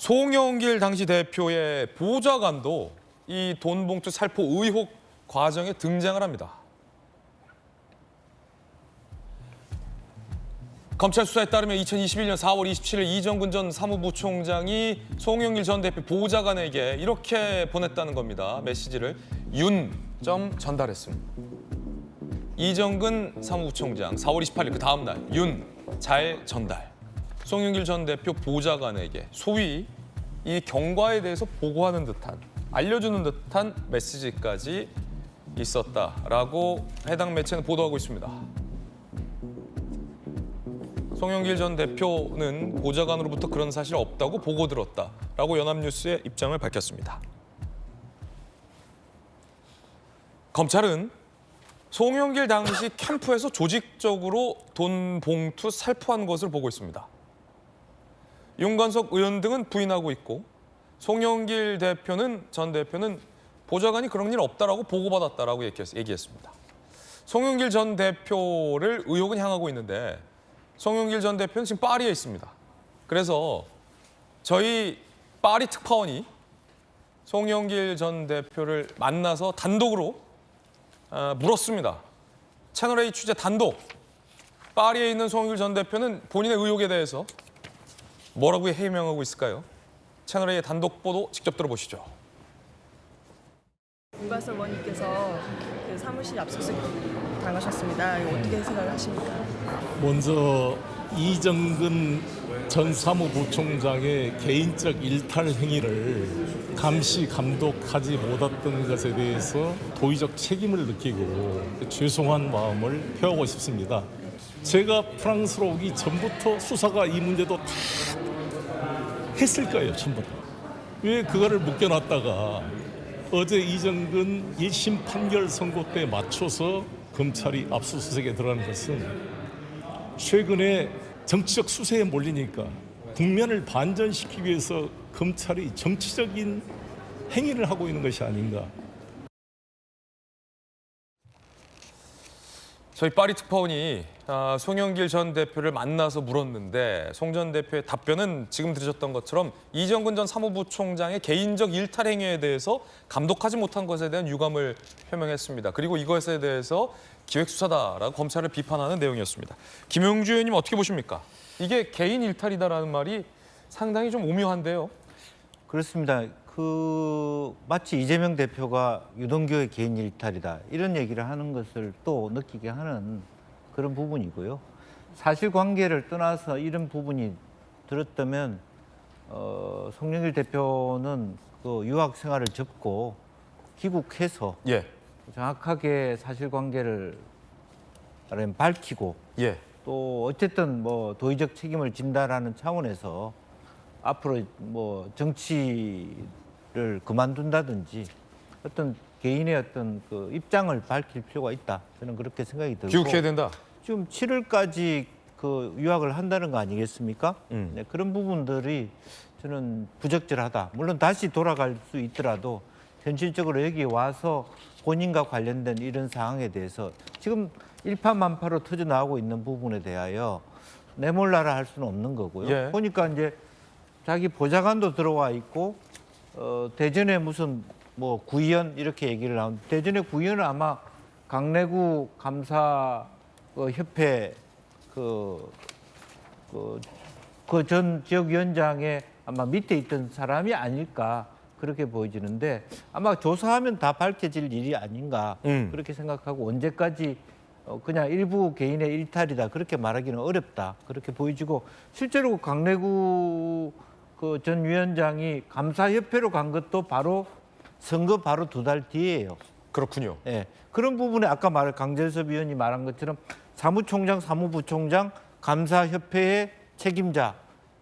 송영길 당시 대표의 보좌관도 이 돈 봉투 살포 의혹 과정에 등장을 합니다. 검찰 수사에 따르면 2021년 4월 27일 이정근 전 사무부총장이 송영길 전 대표 보좌관에게 이렇게 보냈다는 겁니다. 메시지를 윤.점 전달했습니다. 이정근 사무부총장 4월 28일 그 다음 날 윤 잘 전달. 송영길 전 대표 보좌관에게 소위 이 경과에 대해서 보고하는 듯한 알려주는 듯한 메시지까지 있었다라고 해당 매체는 보도하고 있습니다. 송영길 전 대표는 보좌관으로부터 그런 사실 없다고 보고 들었다라고 연합뉴스의 입장을 밝혔습니다. 검찰은 송영길 당시 캠프에서 조직적으로 돈 봉투 살포한 것을 보고 있습니다. 윤관석 의원 등은 부인하고 있고 송영길 전 대표는 보좌관이 그런 일 없다라고 보고받았다라고 얘기했습니다. 송영길 전 대표를 의혹은 향하고 있는데 송영길 전 대표는 지금 파리에 있습니다. 그래서 저희 파리 특파원이 송영길 전 대표를 만나서 단독으로 물었습니다. 채널A 취재 단독. 파리에 있는 송영길 전 대표는 본인의 의혹에 대해서 뭐라고 해명하고 있을까요? 채널A의 단독 보도 직접 들어보시죠. 윤관석 의원님께서 그 사무실 압수수색 당하셨습니다. 이거 어떻게 생각을 하십니까? 먼저 이정근 전 사무부총장의 개인적 일탈 행위를 감시 감독하지 못했던 것에 대해서 도의적 책임을 느끼고 죄송한 마음을 표하고 싶습니다. 제가 프랑스로 오기 전부터 수사가 이 문제도 다 했을 거예요, 전부 다. 왜 그거를 묶여놨다가 어제 이정근 1심 판결 선고 때 맞춰서 검찰이 압수수색에 들어간 것은 최근에 정치적 수세에 몰리니까 국면을 반전시키기 위해서 검찰이 정치적인 행위를 하고 있는 것이 아닌가. 저희 파리 특파원이 송영길 전 대표를 만나서 물었는데 송 전 대표의 답변은 지금 들으셨던 것처럼 이정근 전 사무부총장의 개인적 일탈 행위에 대해서 감독하지 못한 것에 대한 유감을 표명했습니다. 그리고 이것에 대해서 기획수사다라고 검찰을 비판하는 내용이었습니다. 김용주 의원님 어떻게 보십니까? 이게 개인 일탈이다라는 말이 상당히 좀 오묘한데요. 그렇습니다. 마치 이재명 대표가 유동규의 개인 일탈이다 이런 얘기를 하는 것을 또 느끼게 하는 그런 부분이고요. 사실관계를 떠나서 이런 부분이 들었다면 송영길 대표는 그 유학 생활을 접고 귀국해서 정확하게 사실관계를 밝히고 또 어쨌든 뭐 도의적 책임을 진다라는 차원에서 앞으로 뭐 정치를 그만둔다든지 어떤 개인의 어떤 그 입장을 밝힐 필요가 있다. 저는 그렇게 생각이 들고. 귀국해야 된다. 지금 7월까지 그 유학을 한다는 거 아니겠습니까? 네, 그런 부분들이 저는 부적절하다. 물론 다시 돌아갈 수 있더라도 현실적으로 여기 와서 본인과 관련된 이런 상황에 대해서 지금 일파만파로 터져 나오고 있는 부분에 대하여 내몰라라 할 수는 없는 거고요. 보니까 이제 자기 보좌관도 들어와 있고 대전에 무슨 뭐 구의원 이렇게 얘기를 하는데 대전의 구의원은 아마 강내구 감사 협회 그 전 지역위원장의 아마 밑에 있던 사람이 아닐까 그렇게 보여지는데 아마 조사하면 다 밝혀질 일이 아닌가 그렇게 생각하고 언제까지 그냥 일부 개인의 일탈이다 그렇게 말하기는 어렵다 그렇게 보여지고 실제로 강내구 그 전 위원장이 감사협회로 간 것도 바로 선거 바로 2달 뒤에요. 그렇군요. 예, 그런 부분에 아까 강재섭 위원이 말한 것처럼 사무총장, 사무부총장, 감사협회의 책임자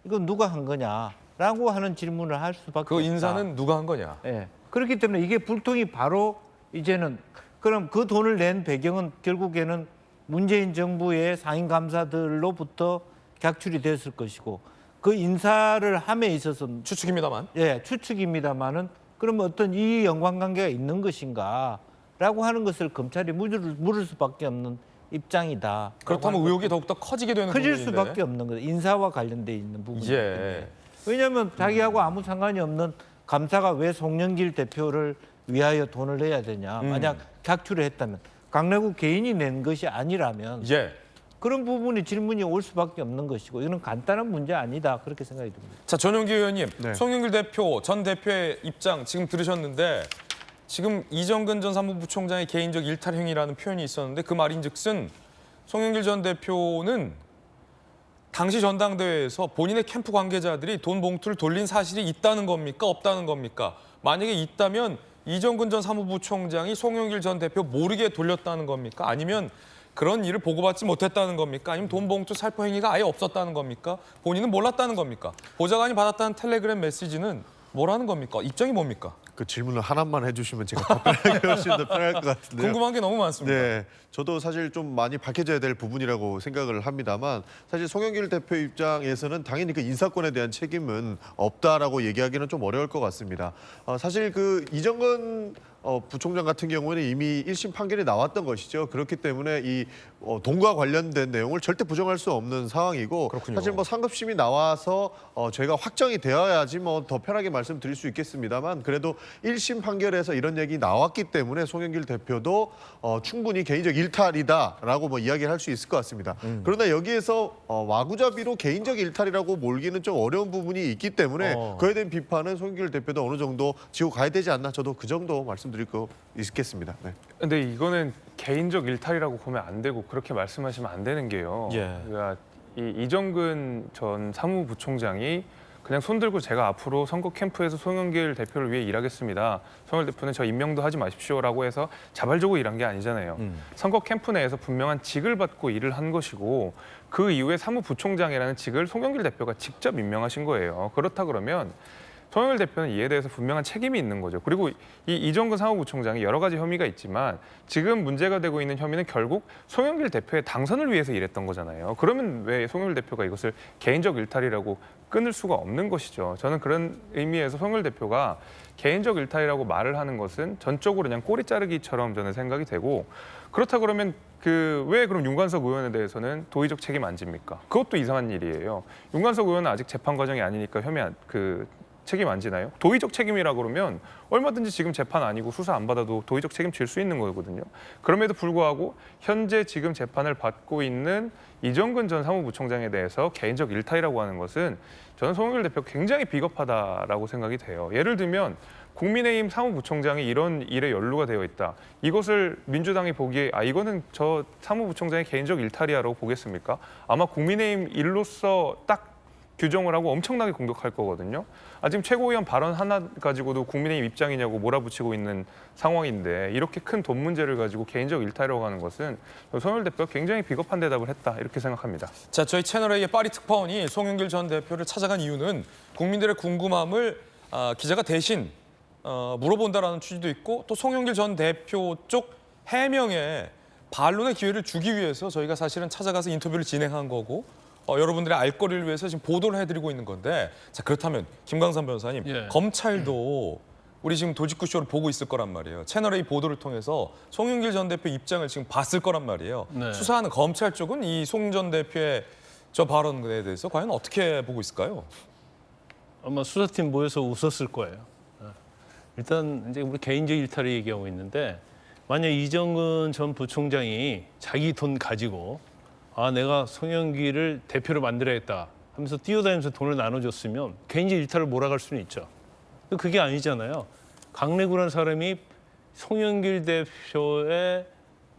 이건 누가 한 거냐라고 하는 질문을 할 수밖에 없다. 그 인사는 누가 한 거냐? 예, 그렇기 때문에 이게 불통이 바로 이제는 그럼 그 돈을 낸 배경은 결국에는 문재인 정부의 상임 감사들로부터 객출이 됐을 것이고 그 인사를 함에 있어서 추측입니다만. 추측입니다만은 그러면 어떤 이익 연관관계가 있는 것인가라고 하는 것을 검찰이 물을 수밖에 없는 입장이다. 그렇다면 의혹이 더욱더 커지게 되는 커질 부분인데. 수밖에 없는 거죠. 인사와 관련돼 있는 부분이기 때문에. 왜냐하면 자기하고 아무 상관이 없는 감사가 왜 송영길 대표를 위하여 돈을 내야 되냐. 만약 객추를 했다면 강래국 개인이 낸 것이 아니라면 예. 그런 부분이 질문이 올 수밖에 없는 것이고 이건 간단한 문제 아니다 그렇게 생각이 듭니다. 자, 전용기 의원님, 네. 송영길 대표, 전 대표의 입장 지금 들으셨는데 지금 이정근 전 사무부총장의 개인적 일탈 행위라는 표현이 있었는데 그 말인즉슨 송영길 전 대표는 당시 전당대회에서 본인의 캠프 관계자들이 돈 봉투를 돌린 사실이 있다는 겁니까? 없다는 겁니까? 만약에 있다면 이정근 전 사무부총장이 송영길 전 대표 모르게 돌렸다는 겁니까? 아니면 그런 일을 보고받지 못했다는 겁니까? 아니면 돈 봉투 살포 행위가 아예 없었다는 겁니까? 본인은 몰랐다는 겁니까? 보좌관이 받았다는 텔레그램 메시지는 뭐라는 겁니까? 입장이 뭡니까? 그 질문을 하나만 해주시면 제가 답변하기 훨씬 더 편할 것 같은데요. 궁금한 게 너무 많습니다. 네, 저도 사실 좀 많이 밝혀져야 될 부분이라고 생각을 합니다만 사실 송영길 대표 입장에서는 당연히 그 인사권에 대한 책임은 없다라고 얘기하기는 좀 어려울 것 같습니다. 사실 그 이정근 부총장 같은 경우는 이미 1심 판결이 나왔던 것이죠. 그렇기 때문에 이 돈과 관련된 내용을 절대 부정할 수 없는 상황이고 그렇군요. 사실 뭐 상급심이 나와서 죄가 확정이 되어야지 뭐 더 편하게 말씀드릴 수 있겠습니다만 그래도 1심 판결에서 이런 얘기 나왔기 때문에 송영길 대표도 충분히 개인적 일탈이다라고 뭐 이야기를 할 수 있을 것 같습니다. 그러나 여기에서 와구잡이로 개인적 일탈이라고 몰기는 좀 어려운 부분이 있기 때문에 그에 대한 비판은 송영길 대표도 어느 정도 지고 가야 되지 않나 저도 그 정도 말씀드릴 거 있겠습니다. 네. 근데 이거는 개인적 일탈이라고 보면 안 되고 그렇게 말씀하시면 안 되는 게요. 예. 그러니까 이정근 전 사무부총장이 그냥 손들고 제가 앞으로 선거 캠프에서 송영길 대표를 위해 일하겠습니다. 송영길 대표는 저 임명도 하지 마십시오라고 해서 자발적으로 일한 게 아니잖아요. 선거 캠프 내에서 분명한 직을 받고 일을 한 것이고 그 이후에 사무부총장이라는 직을 송영길 대표가 직접 임명하신 거예요. 그렇다 그러면 송영길 대표는 이에 대해서 분명한 책임이 있는 거죠. 그리고 이정근 사무부총장이 여러 가지 혐의가 있지만 지금 문제가 되고 있는 혐의는 결국 송영길 대표의 당선을 위해서 일했던 거잖아요. 그러면 왜 송영길 대표가 이것을 개인적 일탈이라고 끊을 수가 없는 것이죠. 저는 그런 의미에서 송영길 대표가 개인적 일탈이라고 말을 하는 것은 전적으로 그냥 꼬리 자르기처럼 저는 생각이 되고 그렇다 그러면 왜 그럼 윤관석 의원에 대해서는 도의적 책임 안 집니까? 그것도 이상한 일이에요. 윤관석 의원은 아직 재판 과정이 아니니까 책임 안 지나요? 도의적 책임이라 그러면 얼마든지 지금 재판 아니고 수사 안 받아도 도의적 책임 질 수 있는 거거든요. 그럼에도 불구하고 현재 지금 재판을 받고 있는 이정근 전 사무부총장에 대해서 개인적 일탈이라고 하는 것은 저는 송영길 대표 굉장히 비겁하다라고 생각이 돼요. 예를 들면 국민의힘 사무부총장이 이런 일에 연루가 되어 있다. 이것을 민주당이 보기에 이거는 저 사무부총장의 개인적 일탈이야라고 보겠습니까? 아마 국민의힘 일로서 딱 규정을 하고 엄청나게 공격할 거거든요. 지금 최고위원 발언 하나 가지고도 국민의힘 입장이냐고 몰아붙이고 있는 상황인데 이렇게 큰 돈 문제를 가지고 개인적 일탈이라고 하는 것은 송영길 대표가 굉장히 비겁한 대답을 했다 이렇게 생각합니다. 자, 저희 채널A의 파리 특파원이 송영길 전 대표를 찾아간 이유는 국민들의 궁금함을 기자가 대신 물어본다라는 취지도 있고 또 송영길 전 대표 쪽 해명에 반론의 기회를 주기 위해서 저희가 사실은 찾아가서 인터뷰를 진행한 거고 여러분들의 알 거리를 위해서 지금 보도를 해드리고 있는 건데 자 그렇다면 김광삼 변호사님 예. 검찰도 우리 지금 도직구쇼를 보고 있을 거란 말이에요. 채널A 보도를 통해서 송영길 전 대표 입장을 지금 봤을 거란 말이에요. 네. 수사하는 검찰 쪽은 이 송 전 대표의 저 발언에 대해서 과연 어떻게 보고 있을까요? 아마 수사팀 모여서 웃었을 거예요. 일단 이제 우리 개인적 일탈을 얘기하고 있는데 만약 이정근 전 부총장이 자기 돈 가지고 내가 송영길을 대표로 만들어야겠다 하면서 뛰어다니면서 돈을 나눠줬으면 개인적 일탈을 몰아갈 수는 있죠. 근데 그게 아니잖아요. 강래구라는 사람이 송영길 대표의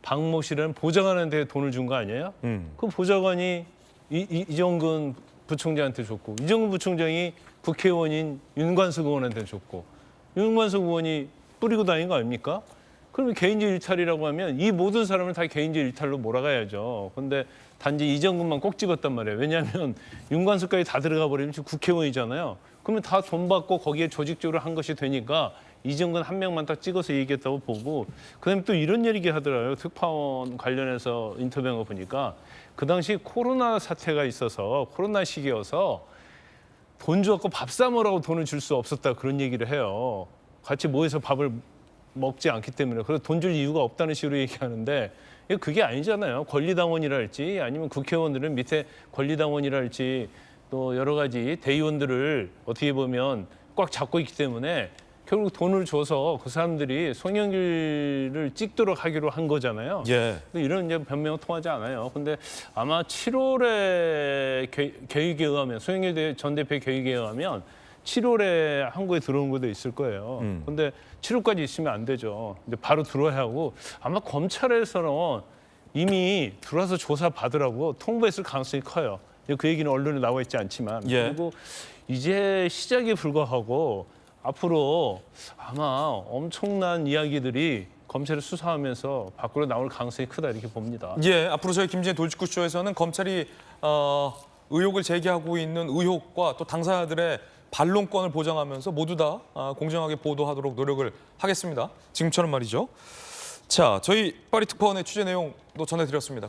박모씨라는 보좌관한테 돈을 준 거 아니에요? 그 보좌관이 이정근 부총장한테 줬고 이정근 부총장이 국회의원인 윤관석 의원한테 줬고 윤관석 의원이 뿌리고 다닌 거 아닙니까? 그러면 개인적 일탈이라고 하면 이 모든 사람을 다 개인적 일탈로 몰아가야죠. 그런데 단지 이정근만 꼭 집었단 말이에요. 왜냐하면 윤관석까지 다 들어가 버리면 지금 국회의원이잖아요. 그러면 다 돈 받고 거기에 조직적으로 한 것이 되니까 이정근 한 명만 딱 찍어서 얘기했다고 보고 그다음에 또 이런 얘기 하더라고요. 특파원 관련해서 인터뷰한 거 보니까 그 당시 코로나 사태가 있어서 코로나 시기여서 돈 주었고 밥 사 먹으라고 돈을 줄 수 없었다 그런 얘기를 해요. 같이 모여서 밥을 먹지 않기 때문에 그래서 돈 줄 이유가 없다는 식으로 얘기하는데 그게 아니잖아요. 권리당원이랄지 아니면 국회의원들은 밑에 권리당원이랄지 또 여러 가지 대의원들을 어떻게 보면 꽉 잡고 있기 때문에 결국 돈을 줘서 그 사람들이 송영길을 찍도록 하기로 한 거잖아요. 예. 근데 이런 이제 변명은 통하지 않아요. 근데 아마 7월에 계획에 의하면 송영길 전 대표의 계획에 의하면 7월에 한국에 들어온 것도 있을 거예요. 근데 7월까지 있으면 안 되죠. 근데 바로 들어와야 하고 아마 검찰에서는 이미 들어와서 조사 받으라고 통보했을 가능성이 커요. 그 얘기는 언론에 나와 있지 않지만 예. 그리고 이제 시작에 불과하고 앞으로 아마 엄청난 이야기들이 검찰을 수사하면서 밖으로 나올 가능성이 크다 이렇게 봅니다. 예, 앞으로 저희 김진애 돌직구쇼에서는 검찰이 의혹을 제기하고 있는 의혹과 또 당사자들의 반론권을 보장하면서 모두 다 공정하게 보도하도록 노력을 하겠습니다. 지금처럼 말이죠. 자, 저희 파리 특파원의 취재 내용도 전해드렸습니다.